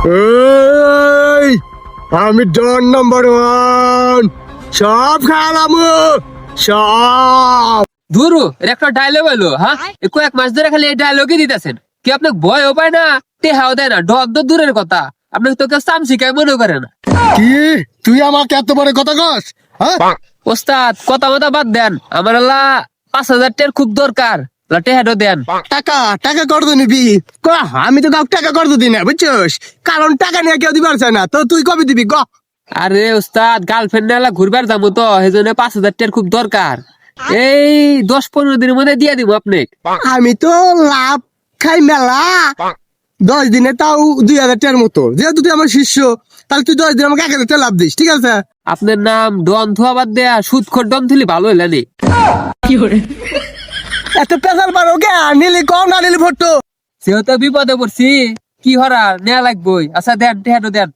এই আমি ডন নাম্বার 1 সব খালাম সব। ধুরু এর একটা ডায়লগ হলো, হ্যাঁ কয়েক মাস ধরে খালি এই ডায়লগই দিতেছেন। কি আপনাকে ভয়ও পায় না, টেহাও দেয় না, ডর তো দূরের কথা, আপনাকে তো কেউ চামচিকায় মনে করে না। কি তুই আমাকে এত বড় কথা কস? হ্যাঁ ওস্তাদ কথা মতো বাদ দেন, আমার আল্লাহ 5,000 টাকার খুব দরকার, টেহাটো দেন। টাকা টাকা কত নিবি? আমি তো কাউকে টাকা কত দিই না বুঝছস, কারণ টাকা নিয়ে কেউ দিবার চায় না। তো তুই কবে দিবি ক? আরে ওস্তাদ গার্লফ্রেন্ড নিয়ে ঘুরবার যাবো তো, সেই জন্য 5,000 টাকার খুব দরকার। এই 10-15 দিনের মধ্যে দিয়ে দিব আপনি। আমি তো লাভ খাই মেলা, 10 দিনে তাও 2,000 টাকার মতো। যেহেতু তুই আমার শিষ্য, তাহলে তুই 10 দিন আমাকে 1,000 টাকা লাভ দিস, ঠিক আছে? আপনার নাম ডন থুয়া বাদ দেয়া সুদখোর ডন থুলি ভালো হইলানি। এত পেশাল পারো কে? নিলি কম না নিলি ভোট? সেহেতু বিপদে পড়ছি, কি হরার নেয়া লাগবই। আচ্ছা দেন, টেহাটো দেন।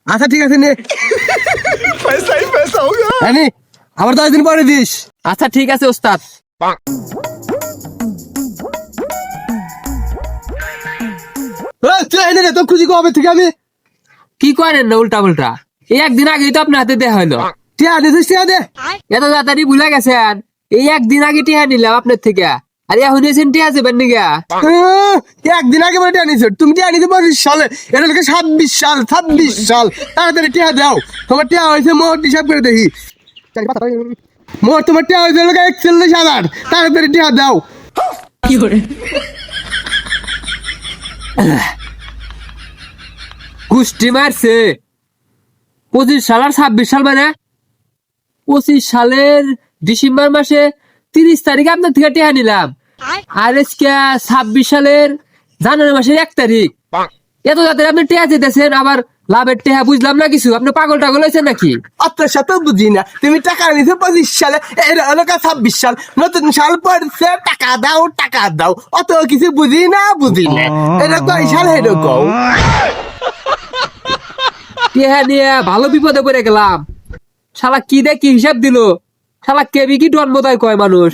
আচ্ছা ঠিক আছে নে। জানি আবার 10 দিন পরে দিস। আচ্ছা ঠিক আছে ওস্তাদ। তুই এনে রে, তো খুঁজি কবে থেকে আমি কি করেন না উল্টা উল্টা? এই একদিন আগেই তো আপনার হাতে দেয়া হইলো। টিয়া দিস, টিয়া দে। এত তাড়াতাড়ি ভুলে গেছেন? এই একদিন আগে টিহা নিলাম আপনার থেকে, আর এখন এসেন টিহা যাবেন নিগা। একদিন আগে বলে টিয়া নিছো, তুমি টিয়া নিতে 25 সালে, এটা লোকে 26 সাল 26 সাল। তাড়াতাড়ি টিয়া দাও, তোমার টিয়া হয়েছে মোট হিসাব করে দেখি। মোট তোমার টিয়া হয়েছে লোকে 41,000। তাড়াতাড়ি টিয়া দাও। কুষ্টি মারছে 25 সাল আর 26 সাল, মানে 25 সালের ডিসেম্বর মাসে 30 তারিখে আপনার থেকে টিহা নিলাম, আর আজকে 26 সালের জানুয়ারি মাসের 1 তারিখ। এত তাড়াতাড়ি আপনি টিহা যেতেছেন, আবার লাভের টিহা বুঝলাম না কিছু। আপনি পাগল টাগল হয়েছেন নাকি? অত শত বুঝি না, তুমি টাকা নিছো 25 সালে, এর হলো 26 সাল, নতুন সাল পড়ছে, টাকা দাও টাকা দাও, অত কিছু বুঝি না বুঝি না। এটা কয় সাল এরকম? টিহা নিয়ে ভালো বিপদে পড়ে গেলাম। শালা কি দেখি হিসাব দিল, শালা কেবি কি ডন বোধহয় কয় মানুষ।